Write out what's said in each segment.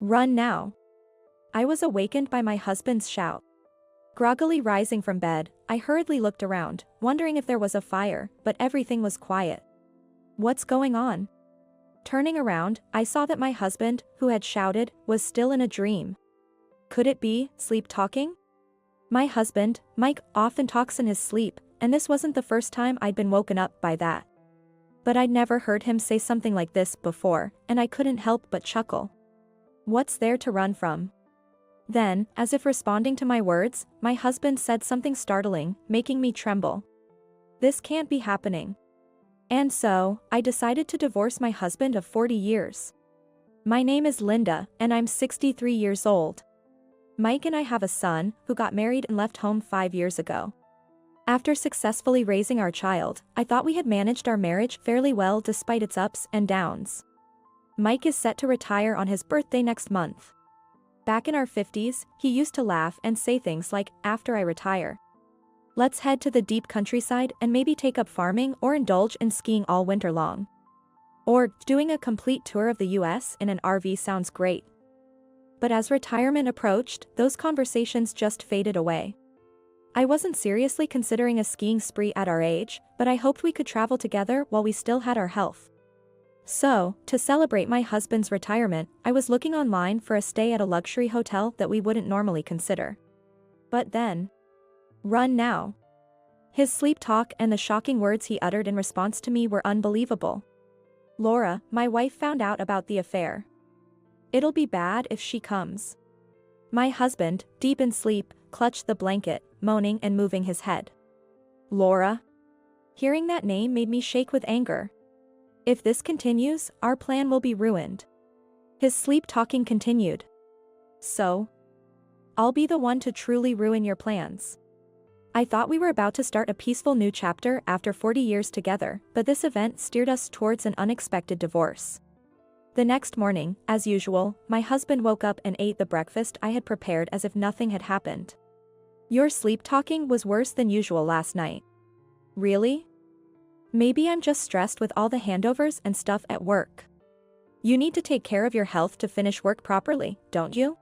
Run now. I was awakened by my husband's shout. Groggily rising from bed, I hurriedly looked around, wondering if there was a fire, but everything was quiet. What's going on? Turning around, I saw that my husband, who had shouted, was still in a dream. Could it be sleep talking? My husband, Mike, often talks in his sleep, and this wasn't the first time I'd been woken up by that. But I'd never heard him say something like this before, and I couldn't help but chuckle. What's there to run from? Then, as if responding to my words, my husband said something startling, making me tremble. This can't be happening. And so, I decided to divorce my husband of 40 years. My name is Linda, and I'm 63 years old. Mike and I have a son, who got married and left home 5 years ago. After successfully raising our child, I thought we had managed our marriage fairly well despite its ups and downs. Mike is set to retire on his birthday next month. Back in our 50s, he used to laugh and say things like, "After I retire, let's head to the deep countryside and maybe take up farming or indulge in skiing all winter long. Or, doing a complete tour of the US in an RV sounds great." But as retirement approached, those conversations just faded away. I wasn't seriously considering a skiing spree at our age, but I hoped we could travel together while we still had our health. So, to celebrate my husband's retirement, I was looking online for a stay at a luxury hotel that we wouldn't normally consider. But then, run now. His sleep talk and the shocking words he uttered in response to me were unbelievable. Laura, my wife, found out about the affair. It'll be bad if she comes. My husband, deep in sleep, clutched the blanket, moaning and moving his head. Laura? Hearing that name made me shake with anger. If this continues, our plan will be ruined. His sleep talking continued. So? I'll be the one to truly ruin your plans. I thought we were about to start a peaceful new chapter after 40 years together, but this event steered us towards an unexpected divorce. The next morning, as usual, my husband woke up and ate the breakfast I had prepared as if nothing had happened. Your sleep talking was worse than usual last night. Really? Maybe I'm just stressed with all the handovers and stuff at work. You need to take care of your health to finish work properly, don't you?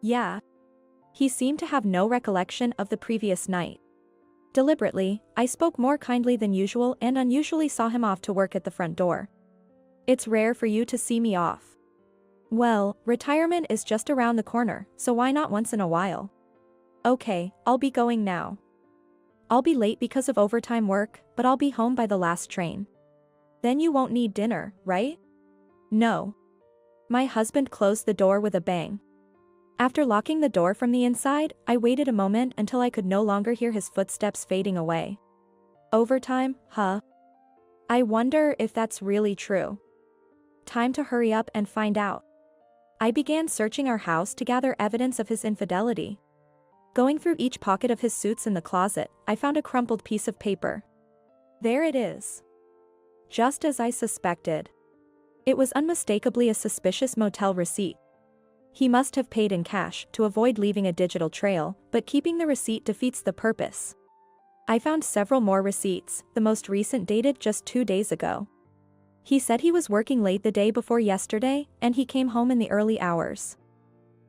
Yeah. He seemed to have no recollection of the previous night. Deliberately, I spoke more kindly than usual and unusually saw him off to work at the front door. It's rare for you to see me off. Well, retirement is just around the corner, so why not once in a while? Okay, I'll be going now. I'll be late because of overtime work, but I'll be home by the last train. Then you won't need dinner, right? No. My husband closed the door with a bang. After locking the door from the inside, I waited a moment until I could no longer hear his footsteps fading away. Overtime, huh? I wonder if that's really true. Time to hurry up and find out. I began searching our house to gather evidence of his infidelity. Going through each pocket of his suits in the closet, I found a crumpled piece of paper. There it is. Just as I suspected. It was unmistakably a suspicious motel receipt. He must have paid in cash to avoid leaving a digital trail, but keeping the receipt defeats the purpose. I found several more receipts, the most recent dated just 2 days ago. He said he was working late the day before yesterday, and he came home in the early hours.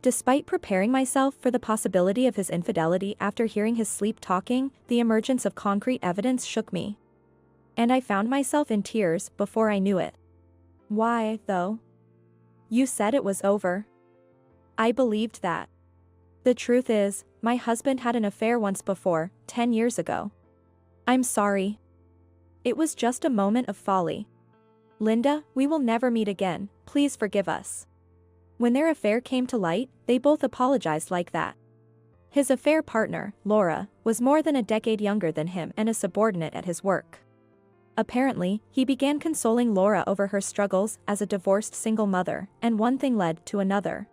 Despite preparing myself for the possibility of his infidelity after hearing his sleep talking, the emergence of concrete evidence shook me. And I found myself in tears before I knew it. Why, though? You said it was over. I believed that. The truth is, my husband had an affair once before, 10 years ago. I'm sorry. It was just a moment of folly. Linda, we will never meet again, please forgive us. When their affair came to light, they both apologized like that. His affair partner, Laura, was more than a decade younger than him and a subordinate at his work. Apparently, he began consoling Laura over her struggles as a divorced single mother, and one thing led to another.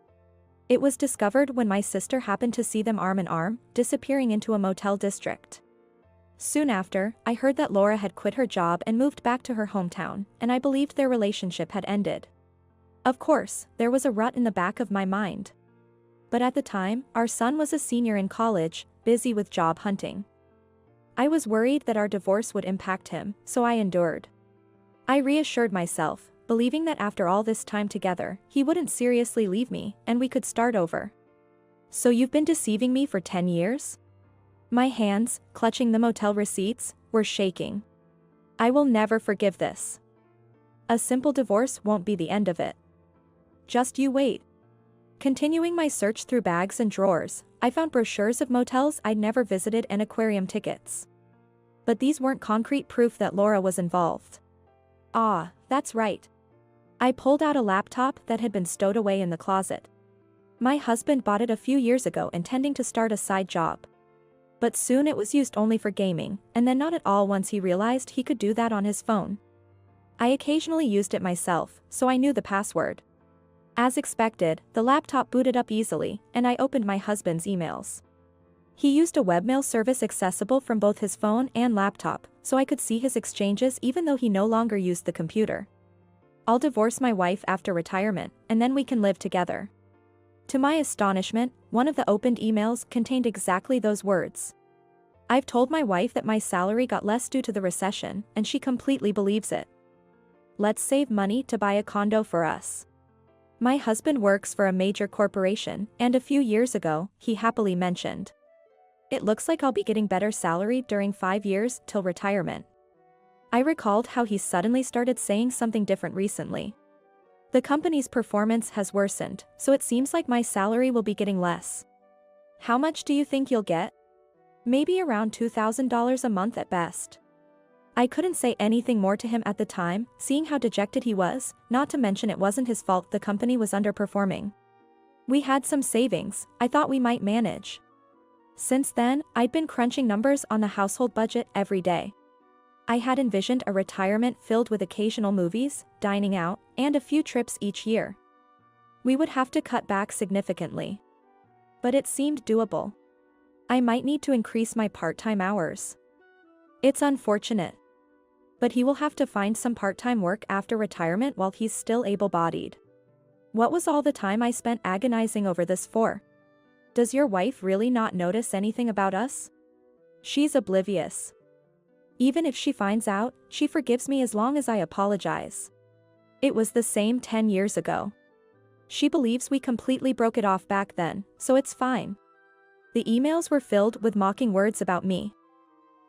It was discovered when my sister happened to see them arm in arm, disappearing into a motel district. Soon after, I heard that Laura had quit her job and moved back to her hometown, and I believed their relationship had ended. Of course, there was a rut in the back of my mind. But at the time, our son was a senior in college, busy with job hunting. I was worried that our divorce would impact him, so I endured. I reassured myself, believing that after all this time together, he wouldn't seriously leave me, and we could start over. So you've been deceiving me for 10 years? My hands, clutching the motel receipts, were shaking. I will never forgive this. A simple divorce won't be the end of it. Just you wait. Continuing my search through bags and drawers, I found brochures of motels I'd never visited and aquarium tickets. But these weren't concrete proof that Laura was involved. Ah, that's right. I pulled out a laptop that had been stowed away in the closet. My husband bought it a few years ago intending to start a side job. But soon it was used only for gaming, and then not at all once he realized he could do that on his phone. I occasionally used it myself, so I knew the password. As expected, the laptop booted up easily, and I opened my husband's emails. He used a webmail service accessible from both his phone and laptop, so I could see his exchanges even though he no longer used the computer. I'll divorce my wife after retirement, and then we can live together. To my astonishment, one of the opened emails contained exactly those words. I've told my wife that my salary got less due to the recession, and she completely believes it. Let's save money to buy a condo for us. My husband works for a major corporation, and a few years ago, he happily mentioned, "It looks like I'll be getting better salary during 5 years till retirement." I recalled how he suddenly started saying something different recently. The company's performance has worsened, so it seems like my salary will be getting less. How much do you think you'll get? Maybe around $2,000 a month at best. I couldn't say anything more to him at the time, seeing how dejected he was, not to mention it wasn't his fault the company was underperforming. We had some savings, I thought we might manage. Since then, I'd been crunching numbers on the household budget every day. I had envisioned a retirement filled with occasional movies, dining out, and a few trips each year. We would have to cut back significantly. But it seemed doable. I might need to increase my part-time hours. It's unfortunate. But he will have to find some part-time work after retirement while he's still able-bodied. What was all the time I spent agonizing over this for? Does your wife really not notice anything about us? She's oblivious. Even if she finds out, she forgives me as long as I apologize. It was the same 10 years ago. She believes we completely broke it off back then, so it's fine. The emails were filled with mocking words about me.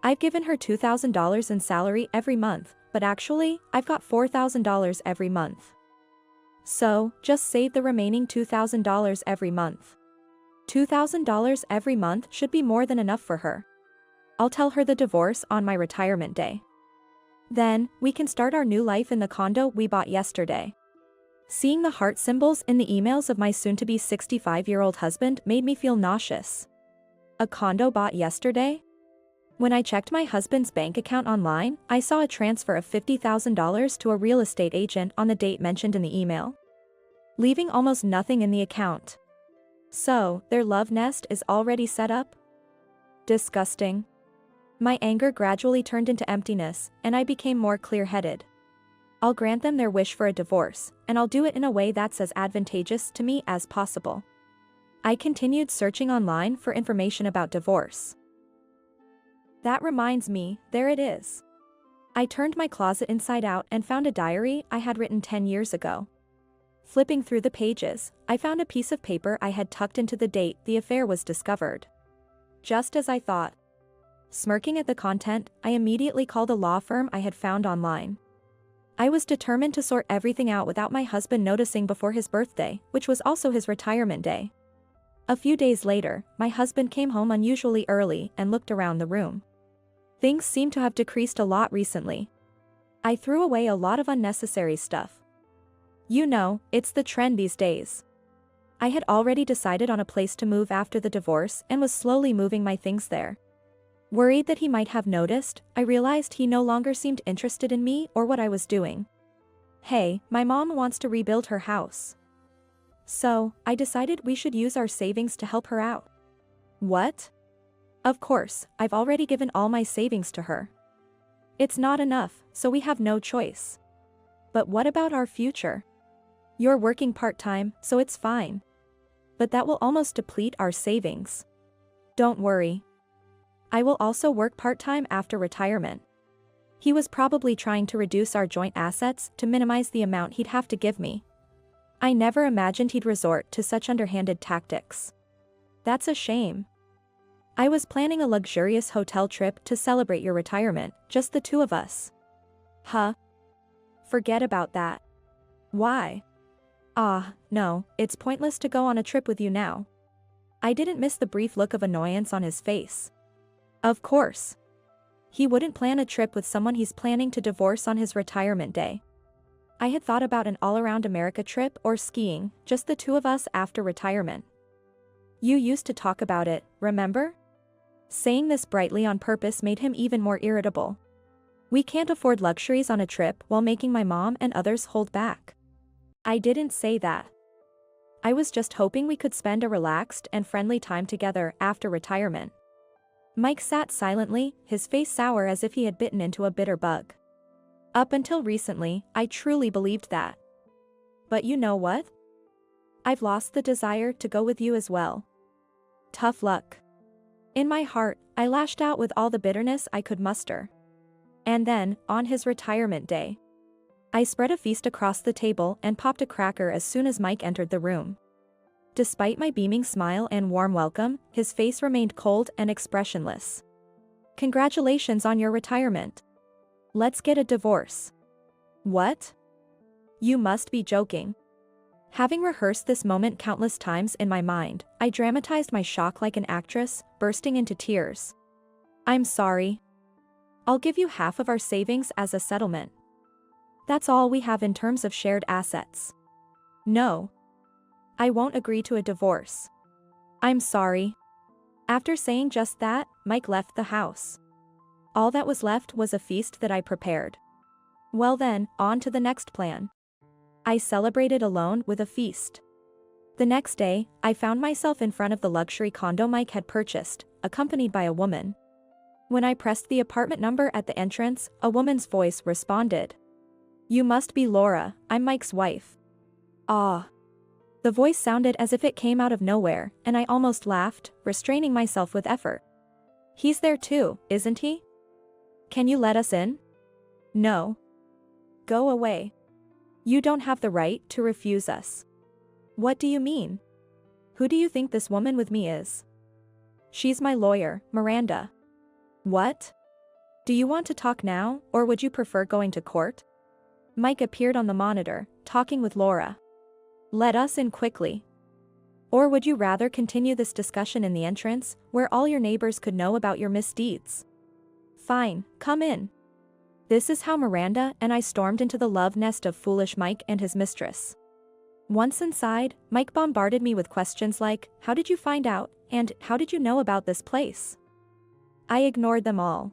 I've given her $2,000 in salary every month, but actually, I've got $4,000 every month. So, just save the remaining $2,000 every month. $2,000 every month should be more than enough for her. I'll tell her the divorce on my retirement day. Then, we can start our new life in the condo we bought yesterday. Seeing the heart symbols in the emails of my soon-to-be 65-year-old husband made me feel nauseous. A condo bought yesterday? When I checked my husband's bank account online, I saw a transfer of $50,000 to a real estate agent on the date mentioned in the email, leaving almost nothing in the account. So, their love nest is already set up? Disgusting. My anger gradually turned into emptiness, and I became more clear-headed. I'll grant them their wish for a divorce, and I'll do it in a way that's as advantageous to me as possible. I continued searching online for information about divorce. That reminds me, there it is. I turned my closet inside out and found a diary I had written 10 years ago. Flipping through the pages, I found a piece of paper I had tucked into the date the affair was discovered. Just as I thought. Smirking at the content, I immediately called a law firm I had found online. I was determined to sort everything out without my husband noticing before his birthday, which was also his retirement day. A few days later, my husband came home unusually early and looked around the room. Things seemed to have decreased a lot recently. I threw away a lot of unnecessary stuff. You know, it's the trend these days. I had already decided on a place to move after the divorce and was slowly moving my things there. Worried that he might have noticed, I realized he no longer seemed interested in me or what I was doing. Hey, my mom wants to rebuild her house. So, I decided we should use our savings to help her out. What? Of course, I've already given all my savings to her. It's not enough, so we have no choice. But what about our future? You're working part-time, so it's fine. But that will almost deplete our savings. Don't worry. I will also work part-time after retirement. He was probably trying to reduce our joint assets to minimize the amount he'd have to give me. I never imagined he'd resort to such underhanded tactics. That's a shame. I was planning a luxurious hotel trip to celebrate your retirement, just the two of us. Huh? Forget about that. Why? No, it's pointless to go on a trip with you now. I didn't miss the brief look of annoyance on his face. Of course. He wouldn't plan a trip with someone he's planning to divorce on his retirement day. I had thought about an all-around America trip or skiing, just the two of us after retirement. You used to talk about it, remember? Saying this brightly on purpose made him even more irritable. We can't afford luxuries on a trip while making my mom and others hold back. I didn't say that. I was just hoping we could spend a relaxed and friendly time together after retirement. Mike sat silently, his face sour as if he had bitten into a bitter bug. Up until recently, I truly believed that. But you know what? I've lost the desire to go with you as well. Tough luck. In my heart, I lashed out with all the bitterness I could muster. And then, on his retirement day, I spread a feast across the table and popped a cracker as soon as Mike entered the room. Despite my beaming smile and warm welcome, his face remained cold and expressionless. Congratulations on your retirement. Let's get a divorce. What? You must be joking. Having rehearsed this moment countless times in my mind, I dramatized my shock like an actress, bursting into tears. I'm sorry. I'll give you half of our savings as a settlement. That's all we have in terms of shared assets. No. I won't agree to a divorce. I'm sorry. After saying just that, Mike left the house. All that was left was a feast that I prepared. Well then, on to the next plan. I celebrated alone with a feast. The next day, I found myself in front of the luxury condo Mike had purchased, accompanied by a woman. When I pressed the apartment number at the entrance, a woman's voice responded. You must be Laura, I'm Mike's wife. Ah. The voice sounded as if it came out of nowhere, and I almost laughed, restraining myself with effort. He's there too, isn't he? Can you let us in? No. Go away. You don't have the right to refuse us. What do you mean? Who do you think this woman with me is? She's my lawyer, Miranda. What? Do you want to talk now, or would you prefer going to court? Mike appeared on the monitor, talking with Laura. Let us in quickly. Or would you rather continue this discussion in the entrance, where all your neighbors could know about your misdeeds? Fine, come in. This is how Miranda and I stormed into the love nest of foolish Mike and his mistress. Once inside, Mike bombarded me with questions like, how did you find out, and how did you know about this place? I ignored them all.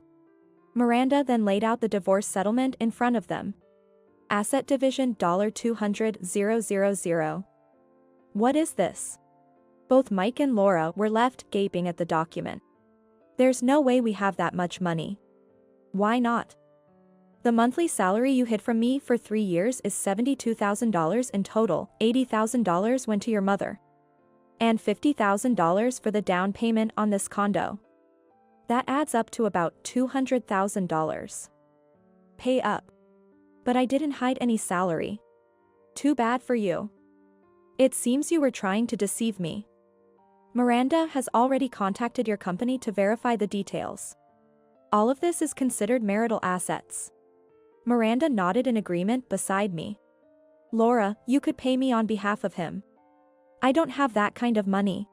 Miranda then laid out the divorce settlement in front of them. Asset division $200,000. What is this? Both Mike and Laura were left gaping at the document. There's no way we have that much money. Why not? The monthly salary you hid from me for 3 years is $72,000 in total, $80,000 went to your mother. And $50,000 for the down payment on this condo. That adds up to about $200,000. Pay up. But I didn't hide any salary. Too bad for you. It seems you were trying to deceive me. Miranda has already contacted your company to verify the details. All of this is considered marital assets. Miranda nodded in agreement beside me. Laura, you could pay me on behalf of him. I don't have that kind of money.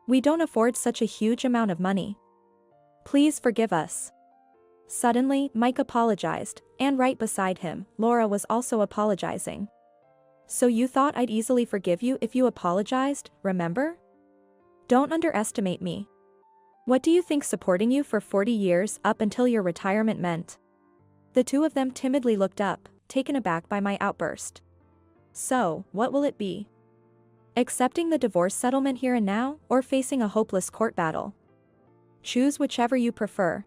We don't afford such a huge amount of money. Please forgive us. Suddenly, Mike apologized, and right beside him, Laura was also apologizing. So you thought I'd easily forgive you if you apologized, remember? Don't underestimate me. What do you think supporting you for 40 years up until your retirement meant? The two of them timidly looked up, taken aback by my outburst. So, what will it be? Accepting the divorce settlement here and now, or facing a hopeless court battle? Choose whichever you prefer.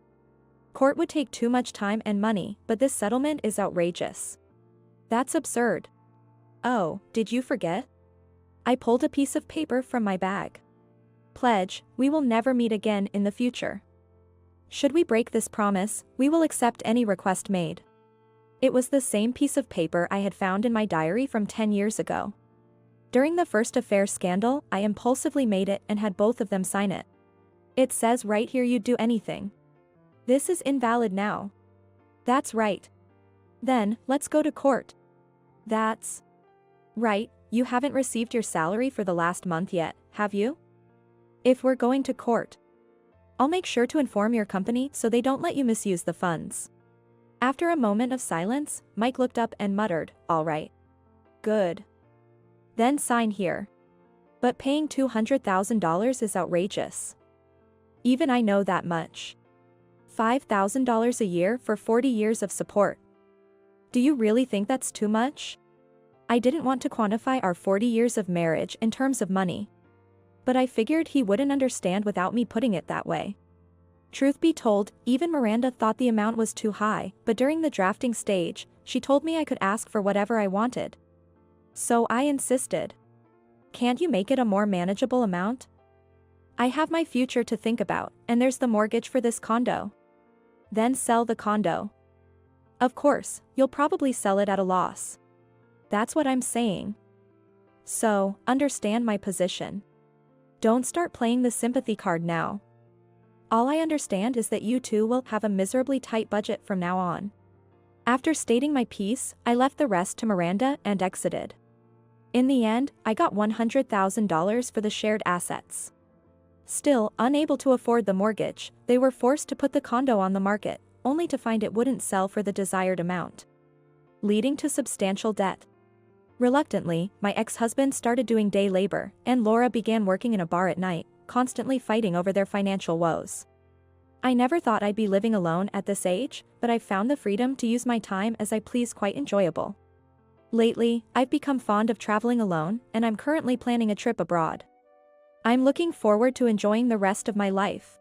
Court would take too much time and money, but this settlement is outrageous. That's absurd. Oh, did you forget? I pulled a piece of paper from my bag. Pledge, we will never meet again in the future. Should we break this promise, we will accept any request made. It was the same piece of paper I had found in my diary from 10 years ago. During the first affair scandal, I impulsively made it and had both of them sign it. It says right here you'd do anything. This is invalid now. That's right. Then, let's go to court. That's right, you haven't received your salary for the last month yet, have you? If we're going to court, I'll make sure to inform your company so they don't let you misuse the funds. After a moment of silence, Mike looked up and muttered, "All right. Good. Then sign here. But paying $200,000 is outrageous. Even I know that much. $5,000 a year for 40 years of support. Do you really think that's too much?" I didn't want to quantify our 40 years of marriage in terms of money. But I figured he wouldn't understand without me putting it that way. Truth be told, even Miranda thought the amount was too high, but during the drafting stage, she told me I could ask for whatever I wanted. So I insisted. "Can't you make it a more manageable amount? I have my future to think about, and there's the mortgage for this condo." "Then sell the condo." "Of course, you'll probably sell it at a loss." "That's what I'm saying. So, understand my position. Don't start playing the sympathy card now. All I understand is that you two will have a miserably tight budget from now on." After stating my piece, I left the rest to Miranda and exited. In the end, I got $100,000 for the shared assets. Still, unable to afford the mortgage, they were forced to put the condo on the market, only to find it wouldn't sell for the desired amount, leading to substantial debt. Reluctantly, my ex-husband started doing day labor, and Laura began working in a bar at night, constantly fighting over their financial woes. I never thought I'd be living alone at this age, but I've found the freedom to use my time as I please quite enjoyable. Lately, I've become fond of traveling alone, and I'm currently planning a trip abroad. I'm looking forward to enjoying the rest of my life.